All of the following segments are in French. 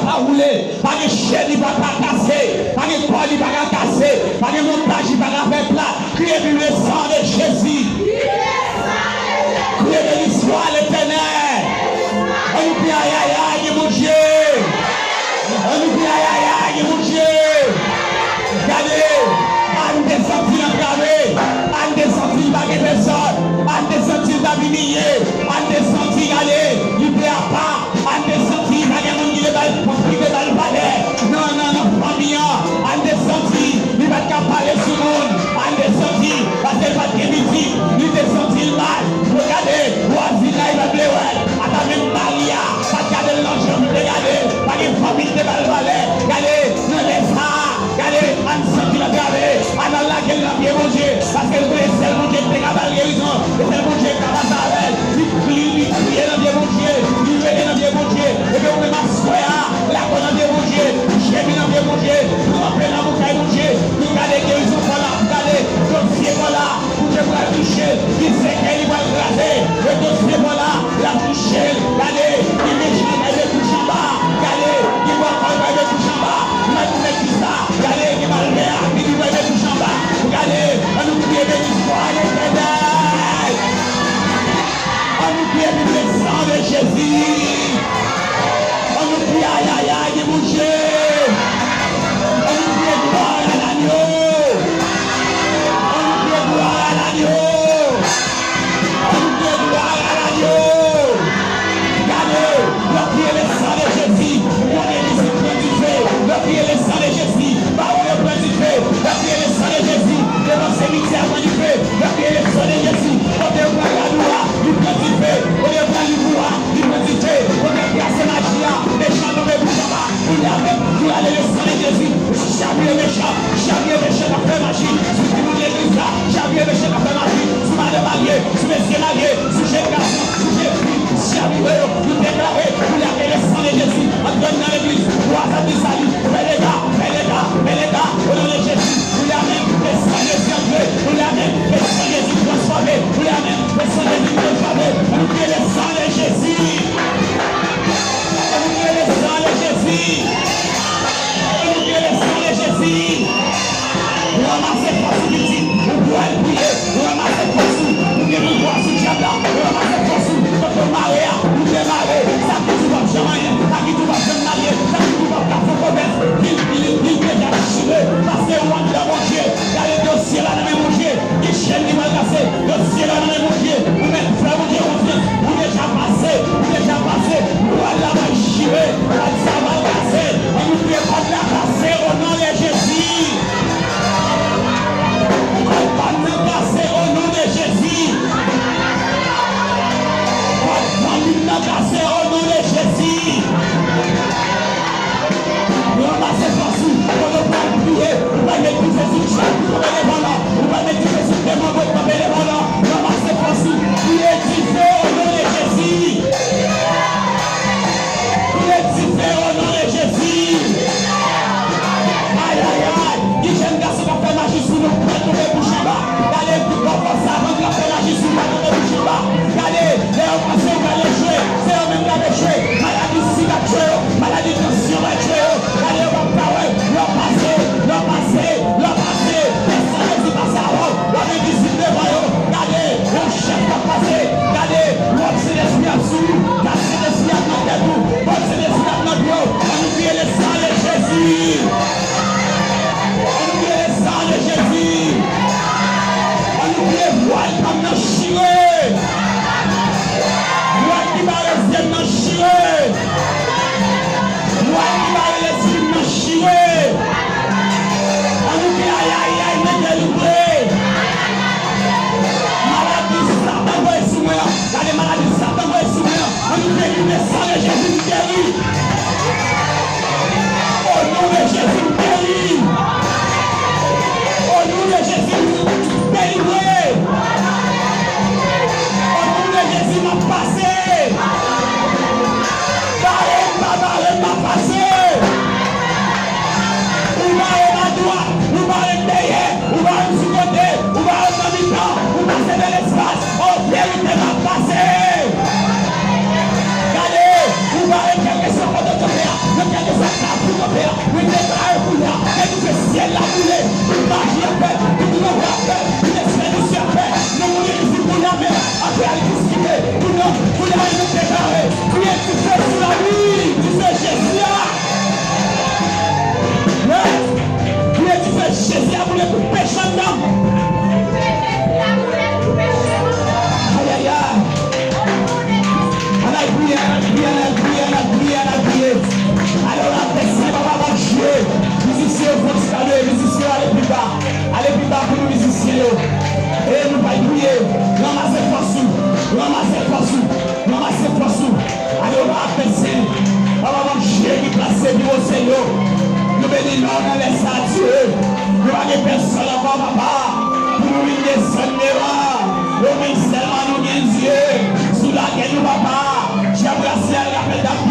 pas rouler, pas de chaîne, il va pas casser, pas de corde, il va pas casser, pas de montage, il va pas faire plat. Criez le sang de Jésus. Criez de l'histoire l'éternel. On nous dit aïe aïe aïe, mon Dieu. On nous dit aïe aïe aïe, mon Dieu. Regardez, on descend engravé, on descend pas de personne, on descend pas humilié, on descend regardez, il ne plaît pas, on descend pas de monde qui est mal palais. Non, non, non, famille, on descend, il va pas parler sur le monde, on descend, parce qu'il va être midi, il descend mal. Regardez, voisin, il va bleuer, à ta même Maria, pas de garder l'enjeu, regardez, pas de famille de Balvalais, regardez, non, laisse ça. Regardez, on sent la gravée, on a la gueule de Dieu, mon Dieu, parce que c'est le bon Dieu qui a la guérison, c'est le bon Dieu qui a la savelle, il crie dans Dieu, mon Dieu, il veut dans Dieu, mon Dieu, et puis on met ma soya, la bonne dans Dieu, mon Dieu, j'ai mis dans Dieu, mon Dieu, nous rappelons la boucaille, mon Dieu, nous regardez guérison, voilà, regardez, dossier, voilà, pour que vous la touchez, il sait qu'il va le gratter, le dossier, voilà, la toucher, regardez, il met jamais de couche en bas, regardez, il va pas de couche en bas, regardez, qui va le faire, qui va le toucher en bas. Regardez, on nous prie de l'histoire l'éternel. On nous prie de le sang de Jésus. On nous prie aïe aïe aïe, mon Dieu. On nous prie gloire à l'agneau. On nous prie gloire à l'agneau. On nous prie gloire à l'agneau. Regardez, on prie le sang de Jésus. On est ici près du feu. On prie le sang de Jésus. La prière le sang de Jésus, devant ces cimetières du feu, la prière le sang de Jésus, on est prêt à nous, il prend du feu, on est prêt à nous, il prend du feu, on est prêt à se magie, les chants de mes bouches en bas, il y a même, nous allons le sang de Jésus, jamais méchant, à faire magie, sous tout l'église là, jamais méchant à faire magie, sous ma mariée, sous mes yeux mariés, sous j'ai garçon, sous j'ai fille, jamais, nous déclarer, nous l'avons le sang de Jésus, on donne dans l'église, gloire à Dieu, salut, mais les gars, au nom de Jésus, vous l'avez, le sang de Jésus entré, vous l'avez, le sang de Jésus transformé, vous l'avez, le sang de Jésus transformé, vous priez le sang de Jésus, vous priez le sang de Jésus, vous priez le sang de Jésus, vous ramassez force du type, vous pouvez prier, vous ramassez force, vous pouvez vous voir sous le diable, vous ramassez force, votre maria, vous démarrez, ça qui tout va jamais, ça qui tout va jamais marier, ça qui tout va faire son commerce, il parce que on a mon Dieu, il y a le dossier là dans mon Dieu, il chaîne qui va casser, le dossier là dans mon Dieu, vous mettez frère mon Dieu, vous déjà passé, voilà va chier, ça va casser, et vous ne pouvez pas la casser au nom de Jésus. On va pas nous casser au nom de Jésus. On va pas nous casser au nom de Jésus. Nous ramassons partout, on ne va pas prier, on va mettre tout sur le chat, on va mettre tout sur le démon, on va mettre tout sur le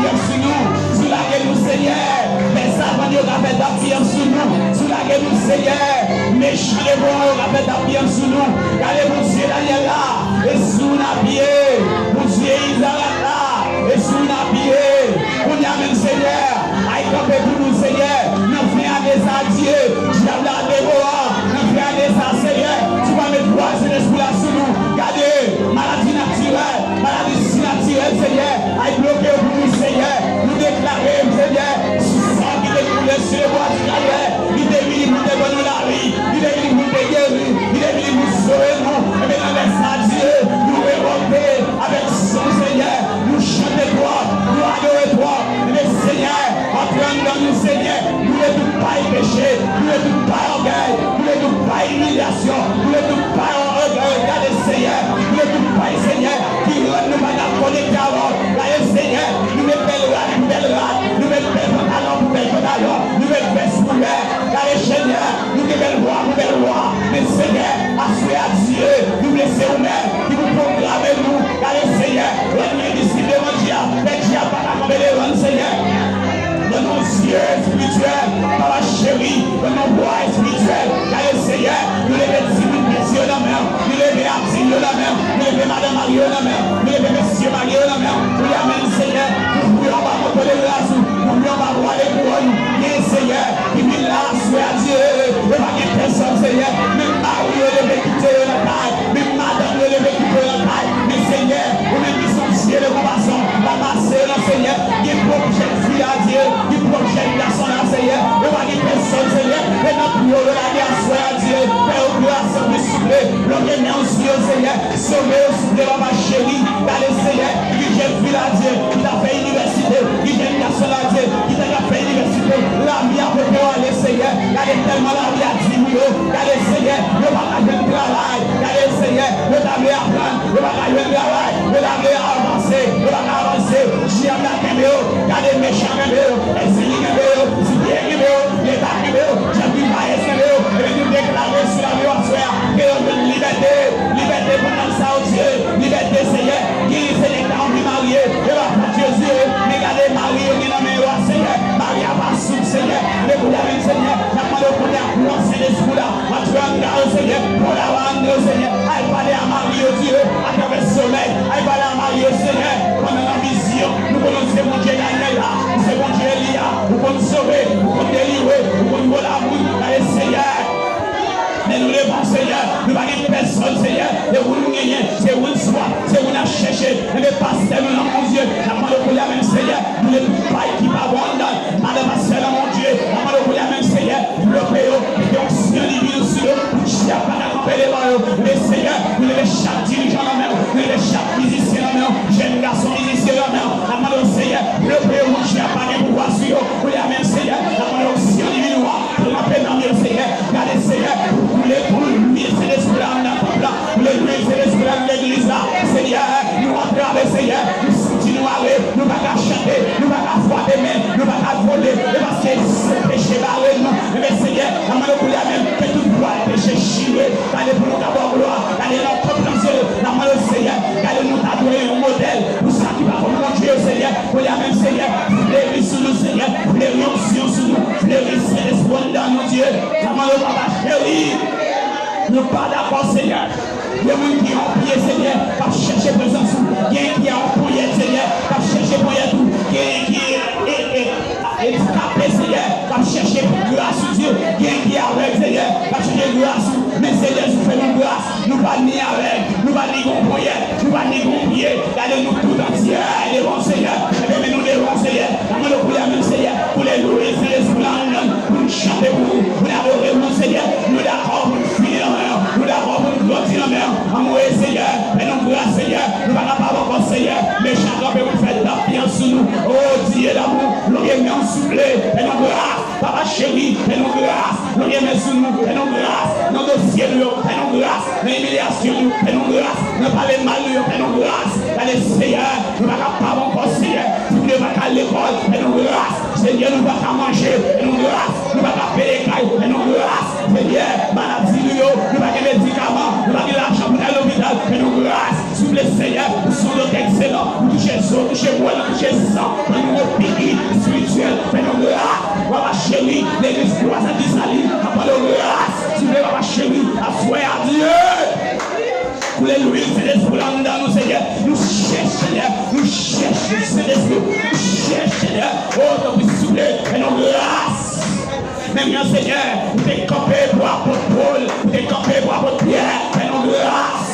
d'appui sur nous. Sous la gueule nous, Seigneur. Mais ça, quand il y aura fait d'appui sur nous. Sous la gueule nous, Seigneur. Méchant les bons, il y aura fait d'appui sur nous. Regardez mon Dieu Daniel là. Et sous la pied. Mon Dieu Isaac là. Et sous la pied. On y a même Seigneur. Aïe, comme pour nous, Seigneur. Nous faisons des adieux. Diable à dévorer. Nous faisons des Seigneur. Tu vas mettre quoi, Seigneur, sous la sous nous. Regardez, maladie naturelle. Maladie naturelle, Seigneur. Aïe, bloqué pour nous, Seigneur. Nous déclarer, Seigneur. Sang qui découle sur le bois du calvaire. Il est venu pour te donner la vie. Il est venu pour te guérir. Il est venu pour sauver nous. Et maintenant, laisse à Dieu. Nous révolter avec son Seigneur. Nous chanter toi. Nous adorer toi. Mais Seigneur, entraîne dans nous, Seigneur. Nous ne tout pas péché. Nous ne tout pas orgueil. Nous ne tout pas humiliation. Nous ne tout pas regarder, Seigneur. Nous ne tout pas, Seigneur. Qui nous va la connecter avant. Regardez, Seigneur. Nous mettons belle rate. Nous mettons belle pantalon pour belle pantalon. Nous mettons belle souverain. Regardez, Seigneur. Nous mettons belle roi. Mais Seigneur, assurez à Dieu. Nous laissez nous-mêmes. Qui vous programmez nous. Regardez, Seigneur. Revenez d'ici devant Dieu. Mais Dieu n'a pas comme les rendre, Seigneur. De nos yeux spirituels, papa chéri, de nos voix spirituelles, car le Seigneur, nous les mettons messieurs la main, nous les mettons Artille la main, nous les mettons Madame Marie la main, nous les mettons Monsieur Marie la main, nous les amènons Seigneur, nous voulons pas monter les grâces, nous voulons pas voir les couronnes, et Seigneur, qui vient là, soit à Dieu, et pas qu'il personne, Seigneur, même Marie, le devait quitter la taille, même Madame, le devait quitter la taille, mais Seigneur, vous même qui sont ciel de compassion, la masse, le Seigneur, qui projette fille à Dieu, qui projette garçon à Seigneur, et pas qu'il personne, Seigneur, et n'a plus de la guerre, soit à Dieu, Père, grâce, plus soufflé, le remet en Dieu, Seigneur, sauver au soufflé, ma chérie, dans le Seigneur, qui j'ai vu à Dieu, qui t'a fait université, qui j'ai garçon à Dieu, qui t'a fait université, la vie a fait pour aller, Seigneur, car tellement la vie a diminué, car le Seigneur, le bagage de travail, car le Seigneur, le tableau à prendre, le bagage de travail, le tableau à avancer, le bagage à avancer, j'aime la caméo, car les méchants caméo, les signes caméo, si bien caméo, les tas caméo, j'ai vu ma caméo, et nous déclarer sur la vie entière, que l'on veut liberté, liberté pour nous, ça au Dieu, liberté, Seigneur, qui c'est les temps de marier, et la Dieu, mais regardez Marie, qui n'a même pas, Seigneur, Marie a pas sous, Seigneur, mais vous l'avez, Seigneur, la demande pour la course et les sous là, ma tu vas me Seigneur, pour la rendre, Seigneur, elle parler à Marie, au Dieu, à travers le sommeil, elle parler à Marie, au Seigneur, pendant la vision, nous connaissons mon Dieu Daniel là, c'est mon Dieu Elia, nous pouvons sauver, nous pouvons délivrer, nous pouvons voler l'amour, allez Seigneur. Mais nous les bons Seigneur, nous ne pas personne Seigneur, et vous nous gagnez, c'est vous le soir, c'est vous nous chercher, mais pas seulement mon Dieu, la main de la même Seigneur, nous ne pas qui va abandonner, madame seulement mon Dieu, la main de la même Seigneur, le péo, et on se divise sur eux, je n'ai pas d'accompagner les mains, mais Seigneur, nous les chaque dirigeant la main, nous les chaque musicien la main, jeune garçon musicien la main, la main de Seigneur, le péo, je n'ai pas de pouvoir sur eux, pour la même Seigneur, la main de Seigneur divine, pour la paix dans le Seigneur, regardez Seigneur, pour lui, c'est l'esprit dans la peuple, pour lui, c'est l'esprit dans l'église là, Seigneur, nous entrons avec Seigneur, nous continuons à aller, nous ne pouvons pas chanter, nous ne pouvons pas voir des mains, nous ne pouvons pas voler, parce que c'est péché barré nous, mais Seigneur, la main de la même, que tout droit péché chiré, allez pour nous d'abord gloire, allez dans notre Dieu, la main de Seigneur, allez nous t'adorer un modèle, pour ça qui va comme mon Dieu, Seigneur, pour la même Seigneur, fleurir sur nous, Seigneur, fleurir sur nous, fleurir sur l'espoir dans nos dieux, la main de papa chéri. Nous pas d'accord, Seigneur. Il y a des gens qui ont prié, Seigneur, qui cherchent présence. Il y a qui ont prié, Seigneur, qui cherchent pour tout. Il y a qui est tapé, Seigneur, qui cherchent grâce à Dieu. Il y a qui est avec, Seigneur, qui cherchent grâce. Mais Seigneur, nous faisons grâce. Nous pas ni avec, nous pas ni prier, nous pas ni prier. Gardez-nous tout entier. Les bons Seigneur, mais nous les bons Seigneur. Nous le prions même, Seigneur, pour les louer, c'est les splendeurs, pour nous chanter pour vous, pour adorer mon Seigneur. Nous d'accord pour nous finir. Nous d'abord pour nous continuer la mer, envoyer Seigneur, mais nous grâce Seigneur, nous ne parlons pas encore Seigneur, mais chacun peut vous faire la bien sur nous, oh Dieu d'amour, nous remettons soufflé, et nous grâce, papa chéri, et nous grâce, nous remettons sur nous, et nous grâce, nos dossiers, et nous grâce, nos humiliations, et nous grâce, nous parlons mal, et nous grâce, allez Seigneur, nous ne parlons pas encore Seigneur, nous ne parlons pas à l'école, et nous grâce, Seigneur, nous ne parlons pas manger, et nous grâce, nous ne parlons pas payer les cailles, et nous grâce, Seigneur, maladie, nous ne parlons pas médicaments, nous n'avons pas l'argent pour aller à l'hôpital, mais nous grâce, s'il vous plaît, Seigneur, nous sommes excellents, nous touchons le sang, nous touchons le sang, nous couler l'huile, Saint-Esprit, là, nous, Seigneur. Nous cherchons, Seigneur. Nous cherchons, Saint-Esprit. Nous cherchons, Seigneur. Oh, t'as pu souffler, et nos grâces. Même Seigneur, vous êtes campé pour apôtre Paul, vous êtes campé pour apôtre Pierre, et nos grâces.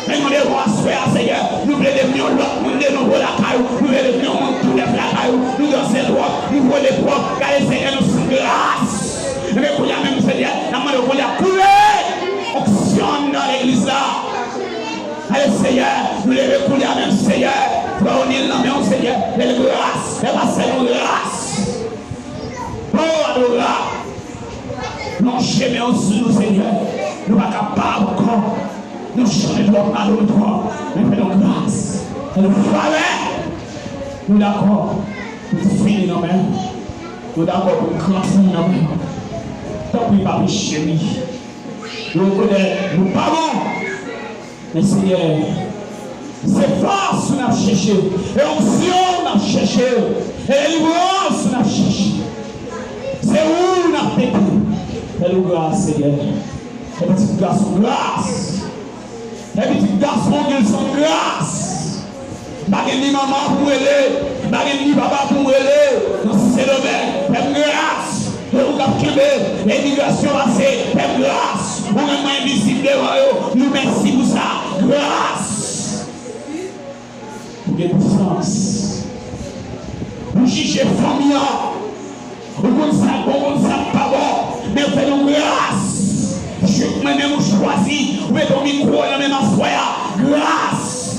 Mais nous devons assurer, Seigneur, nous voulons devenir l'autre, nous devons la caillou, nous voulons devenir tout le la caillou, nous devons ser droits, nous voulons les propres, car les Seigneur nous sont grâce. Mais pour y a même Seigneur, la main de vous a coulé, option dans l'église là. Allez Seigneur, nous les couler même Seigneur, pour on est là, mais on Seigneur, les grâces, les passés nos grâces. Oh, adorable, non, chemin sur nous Seigneur, nous ne sommes pas capables encore. Nous changeons de à l'autre, mais faisons grâce. Et nous fallait, nous d'accord pour finir nos mains. Nous d'accord pour grandir nos mains. Tant pis, pas pour chérie. Nous reconnaissons, nous parlons. Mais Seigneur, c'est force qu'on a cherché. Et onction qu'on a cherché. Et délivrance qu'on a cherché. C'est où on a fait tout. Fais-nous grâce, Seigneur. Et petit garçon, grâce. Les petits garçons qui sont grâce. Bagay ni maman pour aider, bagay ni papa pour aider. Dans ce domaine, fais grâce. Et vous captez l'immigration passée, fais grâce. Vous êtes invisible devant eux. Nous merci pour ça. Grâce. Pour des puissances. Vous jugez famille. Vous connaissez ça bon, vous connaissez ça pas bon. Mais faites-nous grâce. Je même choisi, vous mettez au micro, la même assoya, grâce.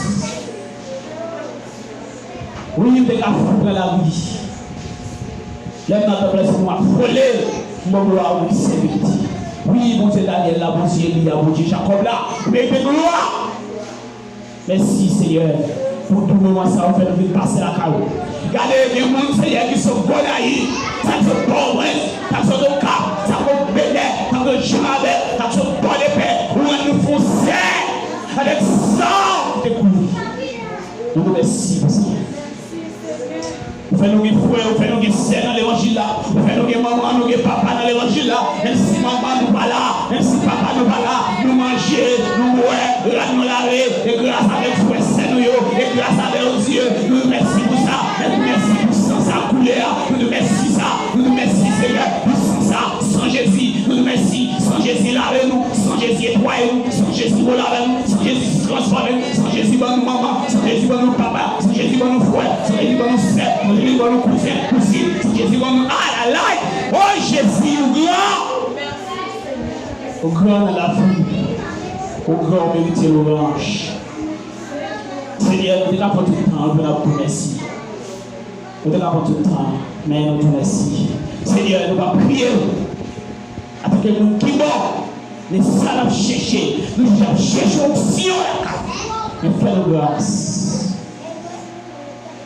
Oui, il y a des dans la vie. L'aime notre place pour m'affoler, mon gloire, oui, c'est vite. Oui, bon Dieu Daniel, là, bon Dieu Elia, bon Dieu Jacob, là, mais de gloire. Merci Seigneur, pour tout moment, ça va faire nous passer la caille. Regardez, les gens, Seigneur, qui sont bons naïfs, ça se pauvre, ça se au cap, ça se béné, ça se jambé, ça se bon épée, où nous foncez avec sang de coups. Nous vous remercions, Seigneur. Vous faites nous des frères, vous faites nous des sœurs dans l'évangile là, vous faites nous des mamans, nous des papas dans l'évangile là, même si maman nous pas là, même si papa nous pas là, nous manger, nous boire, nous laver, et grâce à Dieu, frères, c'est nous, et grâce à Dieu, nous remercions pour ça, et nous remercions pour sans ça couler, nous remercions ça, nous remercions Seigneur, pour sans ça, sans Jésus, nous remercions, sans Jésus laver nous, sans Jésus étoiler nous, sans Jésus laver nous, sans Jésus transformer nous, sans Jésus nous maman, sans Jésus nous papa, sans Jésus nous frère, sans Jésus nous sœur, Jésus va nous pousser, Jésus va nous ah la life. Oh Jésus, au grand de la vie, au grand mérité l'orange. Seigneur, nous t'avons tout le temps, nous t'avons merci. Nous t'avons tout le temps, mais nous te merci. Seigneur, nous allons prier. Avec nous qui mort, les salades chercher, nous cherchons option. Mais fais-nous grâce.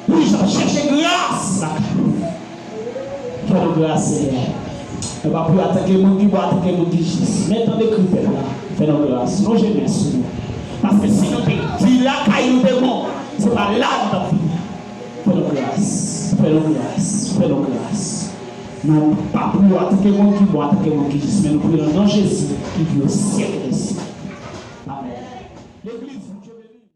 Nous allons chercher grâce. Fais-nous grâce, Seigneur. On ne va plus attaquer le monde qui va attaquer le monde qui gisse. Mettons des critères là. Fais-nous grâce. Non, je viens sur nous. Parce que si nous disons là, nous devons, ce n'est pas là que nous avons fini. Fais-nous grâce. Fais-nous grâce. Fais-nous grâce. Nous ne pas plus attaquer le monde qui va attaquer le monde qui gisse. Mais nous prions dans Jésus qui vit au ciel des cieux. Amen. L'église.